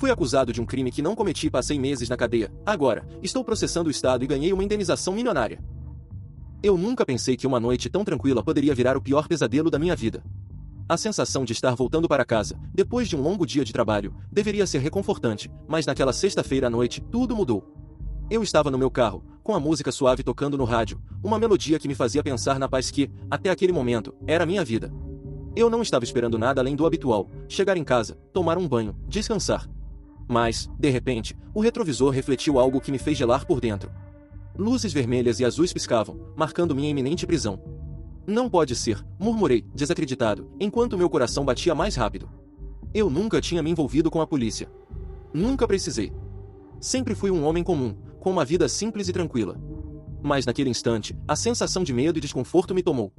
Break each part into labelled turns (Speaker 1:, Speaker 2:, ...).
Speaker 1: Fui acusado de um crime que não cometi e passei meses na cadeia. Agora, estou processando o Estado e ganhei uma indenização milionária. Eu nunca pensei que uma noite tão tranquila poderia virar o pior pesadelo da minha vida. A sensação de estar voltando para casa, depois de um longo dia de trabalho, deveria ser reconfortante, mas naquela sexta-feira à noite, tudo mudou. Eu estava no meu carro, com a música suave tocando no rádio, uma melodia que me fazia pensar na paz que, até aquele momento, era a minha vida. Eu não estava esperando nada além do habitual, chegar em casa, tomar um banho, descansar. Mas, de repente, o retrovisor refletiu algo que me fez gelar por dentro. Luzes vermelhas e azuis piscavam, marcando minha iminente prisão. Não pode ser, murmurei, desacreditado, enquanto meu coração batia mais rápido. Eu nunca tinha me envolvido com a polícia. Nunca precisei. Sempre fui um homem comum, com uma vida simples e tranquila. Mas naquele instante, a sensação de medo e desconforto me tomou.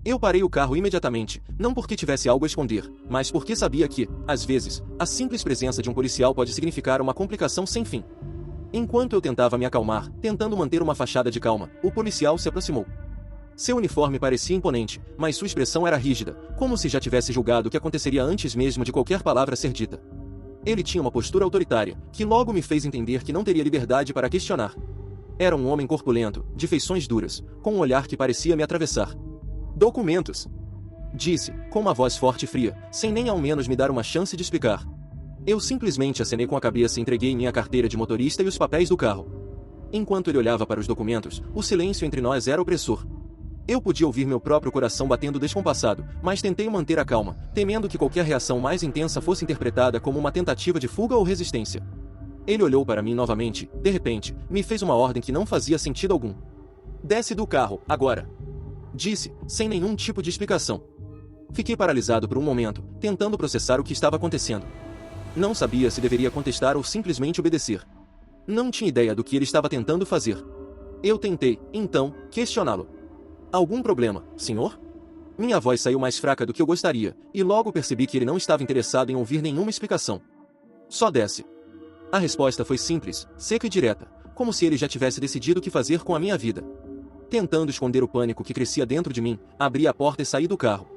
Speaker 1: Eu parei o carro imediatamente, não porque tivesse algo a esconder, mas porque sabia que, às vezes, a simples presença de um policial pode significar uma complicação sem fim. Enquanto eu tentava me acalmar, tentando manter uma fachada de calma, o policial se aproximou. Seu uniforme parecia imponente, mas sua expressão era rígida, como se já tivesse julgado o que aconteceria antes mesmo de qualquer palavra ser dita. Ele tinha uma postura autoritária, que logo me fez entender que não teria liberdade para questionar. Era um homem corpulento, de feições duras, com um olhar que parecia me atravessar. "Documentos", disse, com uma voz forte e fria, sem nem ao menos me dar uma chance de explicar. Eu simplesmente acenei com a cabeça e entreguei minha carteira de motorista e os papéis do carro. Enquanto ele olhava para os documentos, o silêncio entre nós era opressor. Eu podia ouvir meu próprio coração batendo descompassado, mas tentei manter a calma, temendo que qualquer reação mais intensa fosse interpretada como uma tentativa de fuga ou resistência. Ele olhou para mim novamente, de repente, me fez uma ordem que não fazia sentido algum. "Desce do carro, agora", disse, sem nenhum tipo de explicação. Fiquei paralisado por um momento, tentando processar o que estava acontecendo. Não sabia se deveria contestar ou simplesmente obedecer. Não tinha ideia do que ele estava tentando fazer. Eu tentei, então, questioná-lo. "Algum problema, senhor?" Minha voz saiu mais fraca do que eu gostaria, e logo percebi que ele não estava interessado em ouvir nenhuma explicação. "Só desce." A resposta foi simples, seca e direta, como se ele já tivesse decidido o que fazer com a minha vida. Tentando esconder o pânico que crescia dentro de mim, abri a porta e saí do carro.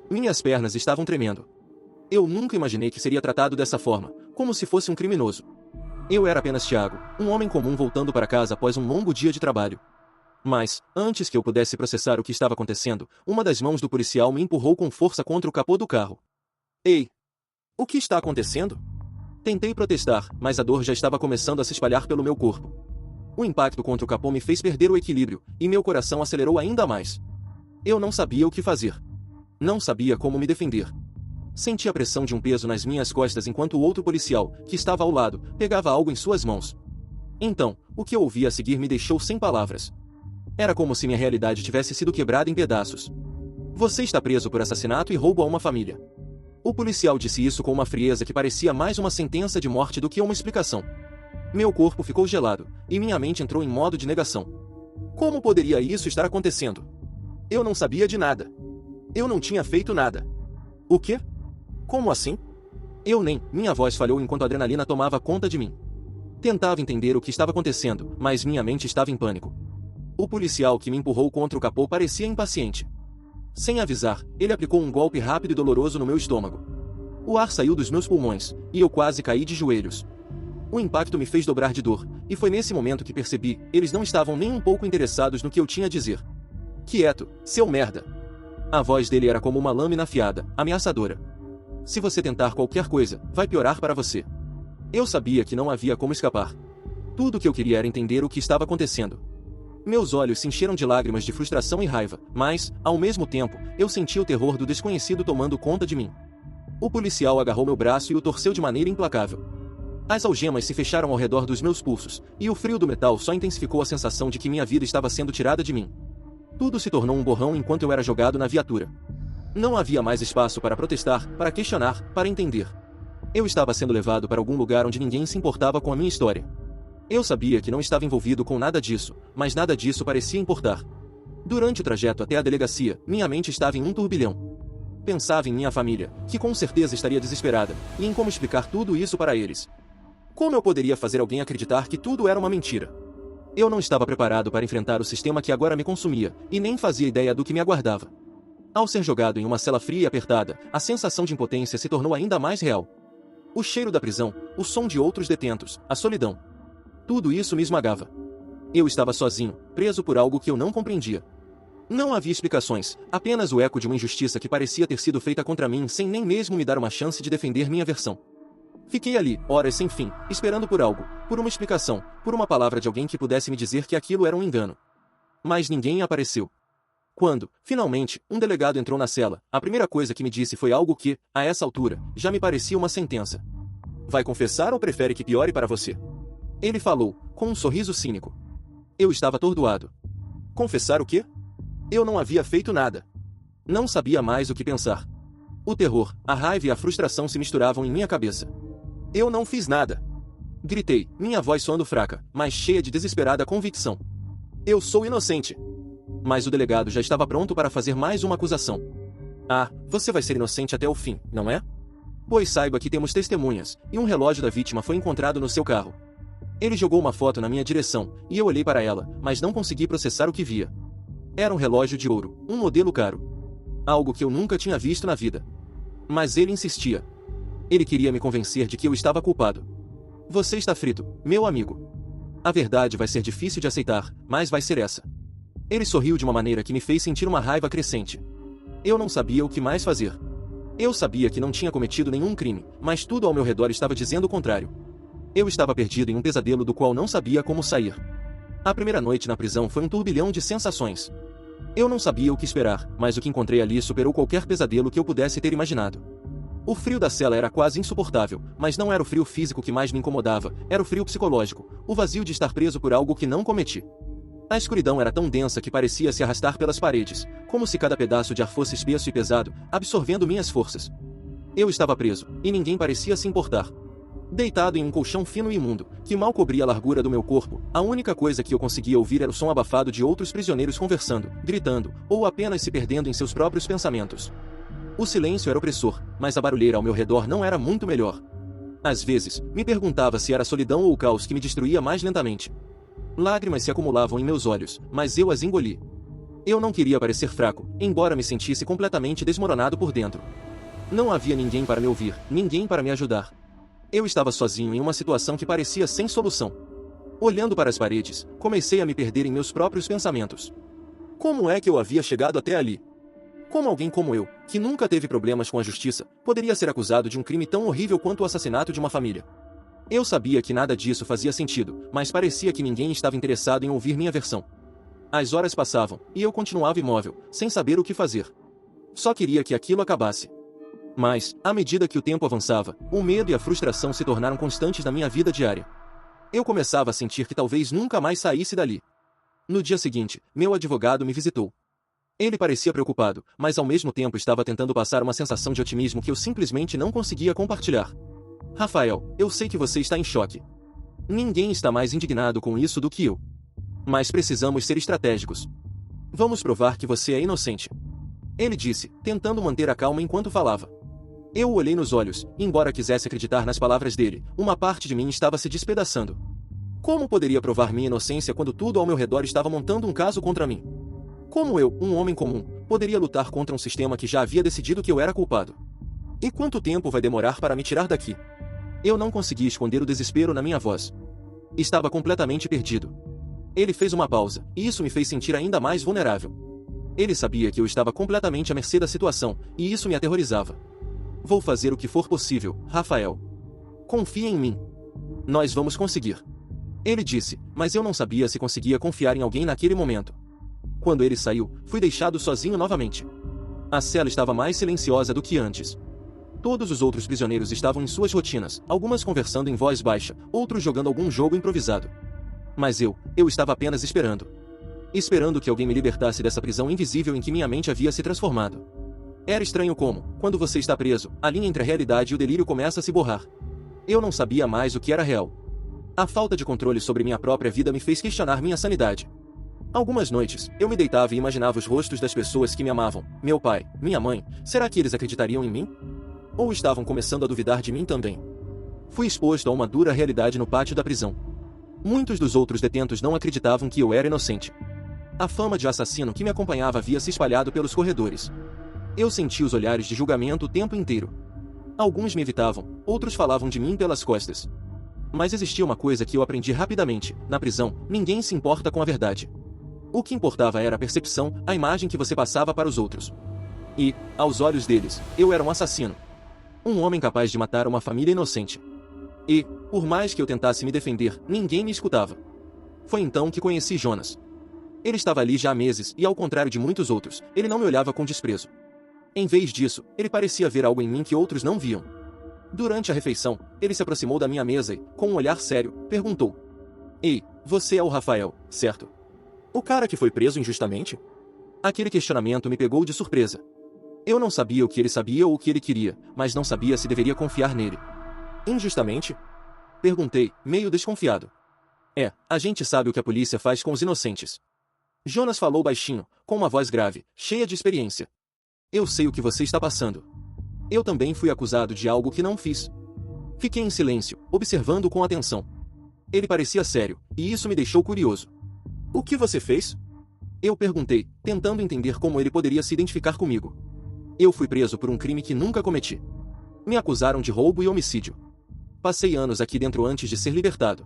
Speaker 1: Minhas pernas estavam tremendo. Eu nunca imaginei que seria tratado dessa forma, como se fosse um criminoso. Eu era apenas Thiago, um homem comum voltando para casa após um longo dia de trabalho. Mas, antes que eu pudesse processar o que estava acontecendo, uma das mãos do policial me empurrou com força contra o capô do carro. "Ei! O que está acontecendo?" Tentei protestar, mas a dor já estava começando a se espalhar pelo meu corpo. O impacto contra o capô me fez perder o equilíbrio, e meu coração acelerou ainda mais. Eu não sabia o que fazer. Não sabia como me defender. Senti a pressão de um peso nas minhas costas enquanto o outro policial, que estava ao lado, pegava algo em suas mãos. Então, o que eu ouvi a seguir me deixou sem palavras. Era como se minha realidade tivesse sido quebrada em pedaços. "Você está preso por assassinato e roubo a uma família." O policial disse isso com uma frieza que parecia mais uma sentença de morte do que uma explicação. Meu corpo ficou gelado, e minha mente entrou em modo de negação. Como poderia isso estar acontecendo? Eu não sabia de nada. Eu não tinha feito nada. "O quê? Como assim?" Minha voz falhou enquanto a adrenalina tomava conta de mim. Tentava entender o que estava acontecendo, mas minha mente estava em pânico. O policial que me empurrou contra o capô parecia impaciente. Sem avisar, ele aplicou um golpe rápido e doloroso no meu estômago. O ar saiu dos meus pulmões, e eu quase caí de joelhos. O impacto me fez dobrar de dor, e foi nesse momento que percebi, eles não estavam nem um pouco interessados no que eu tinha a dizer. "Quieto, seu merda." A voz dele era como uma lâmina afiada, ameaçadora. "Se você tentar qualquer coisa, vai piorar para você." Eu sabia que não havia como escapar. Tudo o que eu queria era entender o que estava acontecendo. Meus olhos se encheram de lágrimas de frustração e raiva, mas, ao mesmo tempo, eu sentia o terror do desconhecido tomando conta de mim. O policial agarrou meu braço e o torceu de maneira implacável. As algemas se fecharam ao redor dos meus pulsos, e o frio do metal só intensificou a sensação de que minha vida estava sendo tirada de mim. Tudo se tornou um borrão enquanto eu era jogado na viatura. Não havia mais espaço para protestar, para questionar, para entender. Eu estava sendo levado para algum lugar onde ninguém se importava com a minha história. Eu sabia que não estava envolvido com nada disso, mas nada disso parecia importar. Durante o trajeto até a delegacia, minha mente estava em um turbilhão. Pensava em minha família, que com certeza estaria desesperada, e em como explicar tudo isso para eles. Como eu poderia fazer alguém acreditar que tudo era uma mentira? Eu não estava preparado para enfrentar o sistema que agora me consumia, e nem fazia ideia do que me aguardava. Ao ser jogado em uma cela fria e apertada, a sensação de impotência se tornou ainda mais real. O cheiro da prisão, o som de outros detentos, a solidão. Tudo isso me esmagava. Eu estava sozinho, preso por algo que eu não compreendia. Não havia explicações, apenas o eco de uma injustiça que parecia ter sido feita contra mim sem nem mesmo me dar uma chance de defender minha versão. Fiquei ali, horas sem fim, esperando por algo, por uma explicação, por uma palavra de alguém que pudesse me dizer que aquilo era um engano. Mas ninguém apareceu. Quando, finalmente, um delegado entrou na cela, a primeira coisa que me disse foi algo que, a essa altura, já me parecia uma sentença. Vai confessar ou prefere que piore para você? Ele falou, com um sorriso cínico. Eu estava atordoado. Confessar o quê? Eu não havia feito nada. Não sabia mais o que pensar. O terror, a raiva e a frustração se misturavam em minha cabeça. Eu não fiz nada. Gritei, minha voz soando fraca, mas cheia de desesperada convicção. Eu sou inocente. Mas o delegado já estava pronto para fazer mais uma acusação. Ah, você vai ser inocente até o fim, não é? Pois saiba que temos testemunhas, e um relógio da vítima foi encontrado no seu carro. Ele jogou uma foto na minha direção, e eu olhei para ela, mas não consegui processar o que via. Era um relógio de ouro, um modelo caro. Algo que eu nunca tinha visto na vida. Mas ele insistia. Ele queria me convencer de que eu estava culpado. Você está frito, meu amigo. A verdade vai ser difícil de aceitar, mas vai ser essa. Ele sorriu de uma maneira que me fez sentir uma raiva crescente. Eu não sabia o que mais fazer. Eu sabia que não tinha cometido nenhum crime, mas tudo ao meu redor estava dizendo o contrário. Eu estava perdido em um pesadelo do qual não sabia como sair. A primeira noite na prisão foi um turbilhão de sensações. Eu não sabia o que esperar, mas o que encontrei ali superou qualquer pesadelo que eu pudesse ter imaginado. O frio da cela era quase insuportável, mas não era o frio físico que mais me incomodava, era o frio psicológico, o vazio de estar preso por algo que não cometi. A escuridão era tão densa que parecia se arrastar pelas paredes, como se cada pedaço de ar fosse espesso e pesado, absorvendo minhas forças. Eu estava preso, e ninguém parecia se importar. Deitado em um colchão fino e imundo, que mal cobria a largura do meu corpo, a única coisa que eu conseguia ouvir era o som abafado de outros prisioneiros conversando, gritando, ou apenas se perdendo em seus próprios pensamentos. O silêncio era opressor, mas a barulheira ao meu redor não era muito melhor. Às vezes, me perguntava se era a solidão ou o caos que me destruía mais lentamente. Lágrimas se acumulavam em meus olhos, mas eu as engoli. Eu não queria parecer fraco, embora me sentisse completamente desmoronado por dentro. Não havia ninguém para me ouvir, ninguém para me ajudar. Eu estava sozinho em uma situação que parecia sem solução. Olhando para as paredes, comecei a me perder em meus próprios pensamentos. Como é que eu havia chegado até ali? Como alguém como eu, que nunca teve problemas com a justiça, poderia ser acusado de um crime tão horrível quanto o assassinato de uma família? Eu sabia que nada disso fazia sentido, mas parecia que ninguém estava interessado em ouvir minha versão. As horas passavam, e eu continuava imóvel, sem saber o que fazer. Só queria que aquilo acabasse. Mas, à medida que o tempo avançava, o medo e a frustração se tornaram constantes na minha vida diária. Eu começava a sentir que talvez nunca mais saísse dali. No dia seguinte, meu advogado me visitou. Ele parecia preocupado, mas ao mesmo tempo estava tentando passar uma sensação de otimismo que eu simplesmente não conseguia compartilhar. Rafael, eu sei que você está em choque. Ninguém está mais indignado com isso do que eu. Mas precisamos ser estratégicos. Vamos provar que você é inocente. Ele disse, tentando manter a calma enquanto falava. Eu o olhei nos olhos, e embora quisesse acreditar nas palavras dele, uma parte de mim estava se despedaçando. Como poderia provar minha inocência quando tudo ao meu redor estava montando um caso contra mim? Como eu, um homem comum, poderia lutar contra um sistema que já havia decidido que eu era culpado? E quanto tempo vai demorar para me tirar daqui? Eu não conseguia esconder o desespero na minha voz. Estava completamente perdido. Ele fez uma pausa, e isso me fez sentir ainda mais vulnerável. Ele sabia que eu estava completamente à mercê da situação, e isso me aterrorizava. Vou fazer o que for possível, Rafael. Confia em mim. Nós vamos conseguir. Ele disse, mas eu não sabia se conseguia confiar em alguém naquele momento. Quando ele saiu, fui deixado sozinho novamente. A cela estava mais silenciosa do que antes. Todos os outros prisioneiros estavam em suas rotinas, algumas conversando em voz baixa, outros jogando algum jogo improvisado. Mas eu estava apenas esperando. Esperando que alguém me libertasse dessa prisão invisível em que minha mente havia se transformado. Era estranho como, quando você está preso, a linha entre a realidade e o delírio começa a se borrar. Eu não sabia mais o que era real. A falta de controle sobre minha própria vida me fez questionar minha sanidade. Algumas noites, eu me deitava e imaginava os rostos das pessoas que me amavam, meu pai, minha mãe, será que eles acreditariam em mim? Ou estavam começando a duvidar de mim também? Fui exposto a uma dura realidade no pátio da prisão. Muitos dos outros detentos não acreditavam que eu era inocente. A fama de assassino que me acompanhava havia se espalhado pelos corredores. Eu senti os olhares de julgamento o tempo inteiro. Alguns me evitavam, outros falavam de mim pelas costas. Mas existia uma coisa que eu aprendi rapidamente: na prisão, ninguém se importa com a verdade. O que importava era a percepção, a imagem que você passava para os outros. E, aos olhos deles, eu era um assassino. Um homem capaz de matar uma família inocente. E, por mais que eu tentasse me defender, ninguém me escutava. Foi então que conheci Jonas. Ele estava ali já há meses e, ao contrário de muitos outros, ele não me olhava com desprezo. Em vez disso, ele parecia ver algo em mim que outros não viam. Durante a refeição, ele se aproximou da minha mesa e, com um olhar sério, perguntou: "Ei, você é o Rafael, certo? O cara que foi preso injustamente?" Aquele questionamento me pegou de surpresa. Eu não sabia o que ele sabia ou o que ele queria, mas não sabia se deveria confiar nele. "Injustamente?" Perguntei, meio desconfiado. A gente sabe o que a polícia faz com os inocentes." Jonas falou baixinho, com uma voz grave, cheia de experiência. "Eu sei o que você está passando. Eu também fui acusado de algo que não fiz." Fiquei em silêncio, observando com atenção. Ele parecia sério, e isso me deixou curioso. "O que você fez?" Eu perguntei, tentando entender como ele poderia se identificar comigo. "Eu fui preso por um crime que nunca cometi. Me acusaram de roubo e homicídio. Passei anos aqui dentro antes de ser libertado."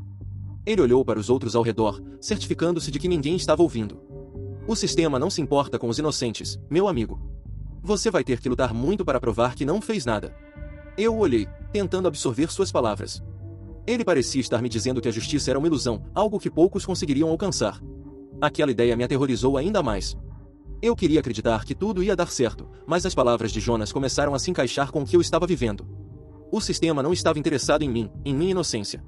Speaker 1: Ele olhou para os outros ao redor, certificando-se de que ninguém estava ouvindo. "O sistema não se importa com os inocentes, meu amigo. Você vai ter que lutar muito para provar que não fez nada." Eu o olhei, tentando absorver suas palavras. Ele parecia estar me dizendo que a justiça era uma ilusão, algo que poucos conseguiriam alcançar. Aquela ideia me aterrorizou ainda mais. Eu queria acreditar que tudo ia dar certo, mas as palavras de Jonas começaram a se encaixar com o que eu estava vivendo. O sistema não estava interessado em mim, em minha inocência.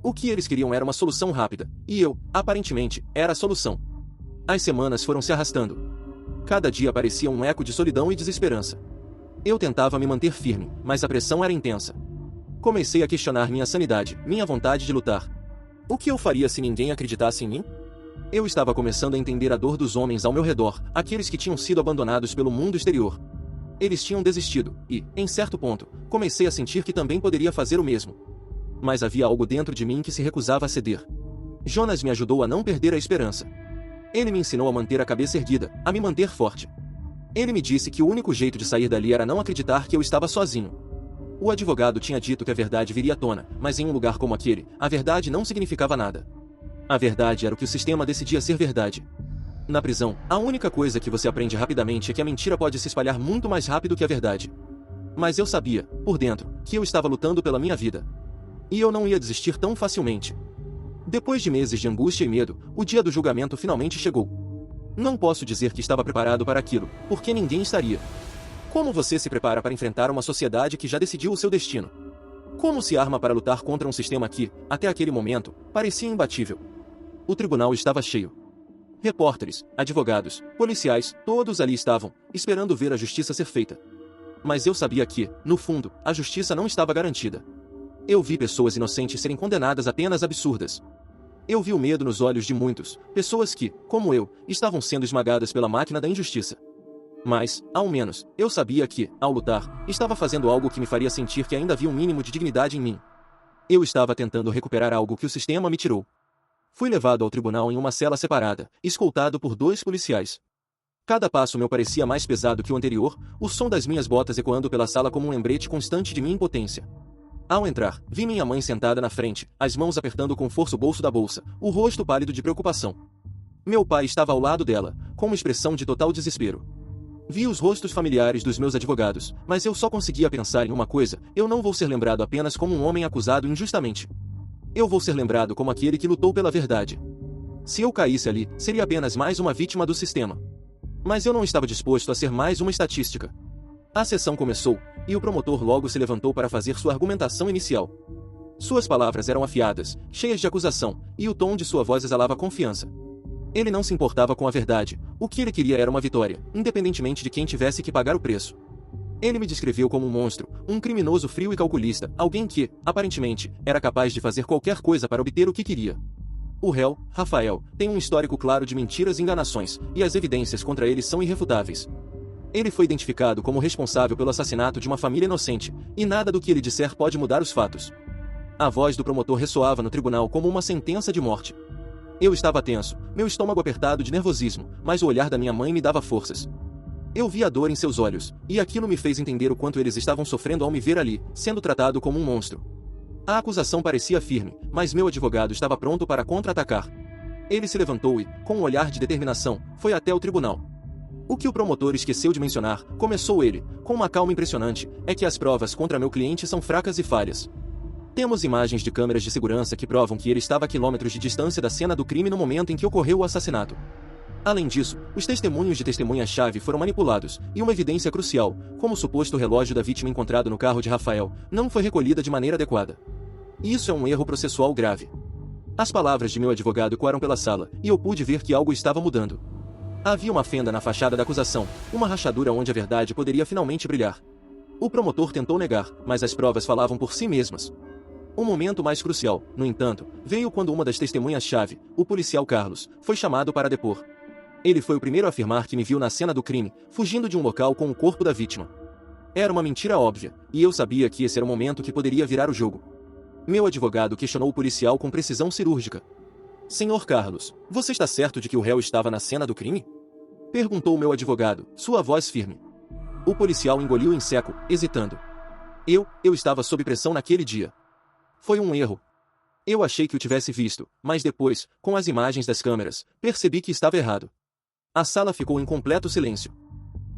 Speaker 1: O que eles queriam era uma solução rápida, e eu, aparentemente, era a solução. As semanas foram se arrastando. Cada dia parecia um eco de solidão e desesperança. Eu tentava me manter firme, mas a pressão era intensa. Comecei a questionar minha sanidade, minha vontade de lutar. O que eu faria se ninguém acreditasse em mim? Eu estava começando a entender a dor dos homens ao meu redor, aqueles que tinham sido abandonados pelo mundo exterior. Eles tinham desistido, e, em certo ponto, comecei a sentir que também poderia fazer o mesmo. Mas havia algo dentro de mim que se recusava a ceder. Jonas me ajudou a não perder a esperança. Ele me ensinou a manter a cabeça erguida, a me manter forte. Ele me disse que o único jeito de sair dali era não acreditar que eu estava sozinho. O advogado tinha dito que a verdade viria à tona, mas em um lugar como aquele, a verdade não significava nada. A verdade era o que o sistema decidia ser verdade. Na prisão, a única coisa que você aprende rapidamente é que a mentira pode se espalhar muito mais rápido que a verdade. Mas eu sabia, por dentro, que eu estava lutando pela minha vida. E eu não ia desistir tão facilmente. Depois de meses de angústia e medo, o dia do julgamento finalmente chegou. Não posso dizer que estava preparado para aquilo, porque ninguém estaria. Como você se prepara para enfrentar uma sociedade que já decidiu o seu destino? Como se arma para lutar contra um sistema que, até aquele momento, parecia imbatível? O tribunal estava cheio. Repórteres, advogados, policiais, todos ali estavam, esperando ver a justiça ser feita. Mas eu sabia que, no fundo, a justiça não estava garantida. Eu vi pessoas inocentes serem condenadas a penas absurdas. Eu vi o medo nos olhos de muitos, pessoas que, como eu, estavam sendo esmagadas pela máquina da injustiça. Mas, ao menos, eu sabia que, ao lutar, estava fazendo algo que me faria sentir que ainda havia um mínimo de dignidade em mim. Eu estava tentando recuperar algo que o sistema me tirou. Fui levado ao tribunal em uma cela separada, escoltado por 2 policiais. Cada passo meu parecia mais pesado que o anterior, o som das minhas botas ecoando pela sala como um lembrete constante de minha impotência. Ao entrar, vi minha mãe sentada na frente, as mãos apertando com força o bolso da bolsa, o rosto pálido de preocupação. Meu pai estava ao lado dela, com uma expressão de total desespero. Vi os rostos familiares dos meus advogados, mas eu só conseguia pensar em uma coisa: eu não vou ser lembrado apenas como um homem acusado injustamente. Eu vou ser lembrado como aquele que lutou pela verdade. Se eu caísse ali, seria apenas mais uma vítima do sistema. Mas eu não estava disposto a ser mais uma estatística. A sessão começou, e o promotor logo se levantou para fazer sua argumentação inicial. Suas palavras eram afiadas, cheias de acusação, e o tom de sua voz exalava confiança. Ele não se importava com a verdade, o que ele queria era uma vitória, independentemente de quem tivesse que pagar o preço. Ele me descreveu como um monstro, um criminoso frio e calculista, alguém que, aparentemente, era capaz de fazer qualquer coisa para obter o que queria. O réu, Rafael, tem um histórico claro de mentiras e enganações, e as evidências contra ele são irrefutáveis. Ele foi identificado como responsável pelo assassinato de uma família inocente, e nada do que ele disser pode mudar os fatos. A voz do promotor ressoava no tribunal como uma sentença de morte. Eu estava tenso, meu estômago apertado de nervosismo, mas o olhar da minha mãe me dava forças. Eu vi a dor em seus olhos, e aquilo me fez entender o quanto eles estavam sofrendo ao me ver ali, sendo tratado como um monstro. A acusação parecia firme, mas meu advogado estava pronto para contra-atacar. Ele se levantou e, com um olhar de determinação, foi até o tribunal. O que o promotor esqueceu de mencionar, começou ele, com uma calma impressionante, é que as provas contra meu cliente são fracas e falhas. Temos imagens de câmeras de segurança que provam que ele estava a quilômetros de distância da cena do crime no momento em que ocorreu o assassinato. Além disso, os testemunhos de testemunha-chave foram manipulados, e uma evidência crucial, como o suposto relógio da vítima encontrado no carro de Rafael, não foi recolhida de maneira adequada. Isso é um erro processual grave. As palavras de meu advogado ecoaram pela sala, e eu pude ver que algo estava mudando. Havia uma fenda na fachada da acusação, uma rachadura onde a verdade poderia finalmente brilhar. O promotor tentou negar, mas as provas falavam por si mesmas. O momento mais crucial, no entanto, veio quando uma das testemunhas-chave, o policial Carlos, foi chamado para depor. Ele foi o primeiro a afirmar que me viu na cena do crime, fugindo de um local com o corpo da vítima. Era uma mentira óbvia, e eu sabia que esse era o momento que poderia virar o jogo. Meu advogado questionou o policial com precisão cirúrgica. Senhor Carlos, você está certo de que o réu estava na cena do crime? Perguntou meu advogado, sua voz firme. O policial engoliu em seco, hesitando. Eu estava sob pressão naquele dia. Foi um erro. Eu achei que o tivesse visto, mas depois, com as imagens das câmeras, percebi que estava errado. A sala ficou em completo silêncio.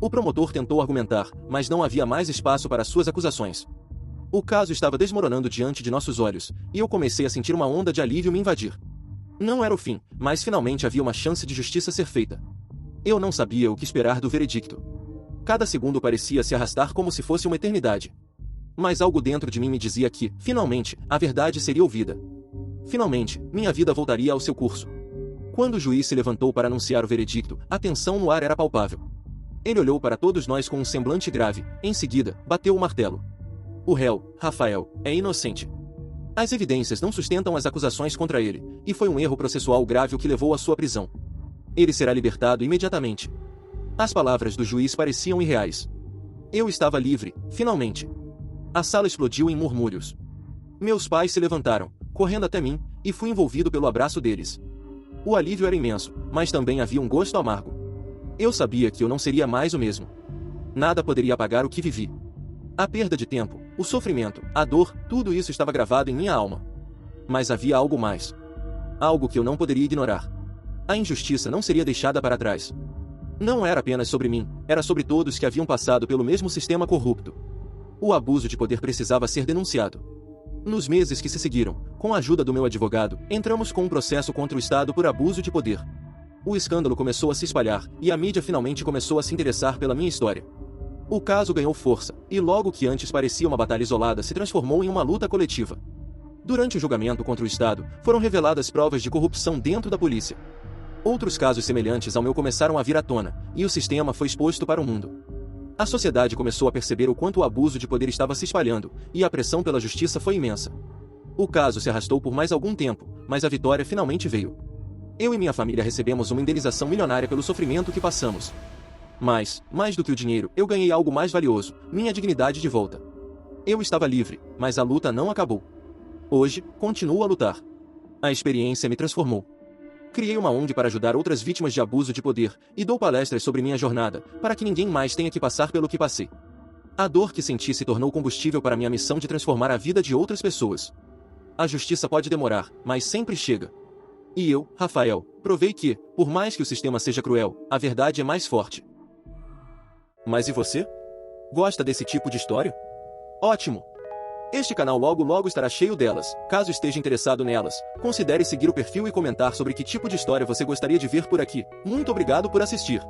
Speaker 1: O promotor tentou argumentar, mas não havia mais espaço para suas acusações. O caso estava desmoronando diante de nossos olhos, e eu comecei a sentir uma onda de alívio me invadir. Não era o fim, mas finalmente havia uma chance de justiça ser feita. Eu não sabia o que esperar do veredicto. Cada segundo parecia se arrastar como se fosse uma eternidade. Mas algo dentro de mim me dizia que, finalmente, a verdade seria ouvida. Finalmente, minha vida voltaria ao seu curso. Quando o juiz se levantou para anunciar o veredicto, a tensão no ar era palpável. Ele olhou para todos nós com um semblante grave, em seguida, bateu o martelo. O réu, Rafael, é inocente. As evidências não sustentam as acusações contra ele, e foi um erro processual grave o que levou à sua prisão. Ele será libertado imediatamente. As palavras do juiz pareciam irreais. Eu estava livre, finalmente. A sala explodiu em murmúrios. Meus pais se levantaram, correndo até mim, e fui envolvido pelo abraço deles. O alívio era imenso, mas também havia um gosto amargo. Eu sabia que eu não seria mais o mesmo. Nada poderia apagar o que vivi. A perda de tempo, o sofrimento, a dor, tudo isso estava gravado em minha alma. Mas havia algo mais. Algo que eu não poderia ignorar. A injustiça não seria deixada para trás. Não era apenas sobre mim, era sobre todos que haviam passado pelo mesmo sistema corrupto. O abuso de poder precisava ser denunciado. Nos meses que se seguiram, com a ajuda do meu advogado, entramos com um processo contra o Estado por abuso de poder. O escândalo começou a se espalhar, e a mídia finalmente começou a se interessar pela minha história. O caso ganhou força, e logo que antes parecia uma batalha isolada se transformou em uma luta coletiva. Durante o julgamento contra o Estado, foram reveladas provas de corrupção dentro da polícia. Outros casos semelhantes ao meu começaram a vir à tona, e o sistema foi exposto para o mundo. A sociedade começou a perceber o quanto o abuso de poder estava se espalhando, e a pressão pela justiça foi imensa. O caso se arrastou por mais algum tempo, mas a vitória finalmente veio. Eu e minha família recebemos uma indenização milionária pelo sofrimento que passamos. Mas, mais do que o dinheiro, eu ganhei algo mais valioso, minha dignidade de volta. Eu estava livre, mas a luta não acabou. Hoje, continuo a lutar. A experiência me transformou. Criei uma ONG para ajudar outras vítimas de abuso de poder, e dou palestras sobre minha jornada, para que ninguém mais tenha que passar pelo que passei. A dor que senti se tornou combustível para minha missão de transformar a vida de outras pessoas. A justiça pode demorar, mas sempre chega. E eu, Rafael, provei que, por mais que o sistema seja cruel, a verdade é mais forte. Mas e você? Gosta desse tipo de história? Ótimo! Este canal logo estará cheio delas. Caso esteja interessado nelas, considere seguir o perfil e comentar sobre que tipo de história você gostaria de ver por aqui. Muito obrigado por assistir.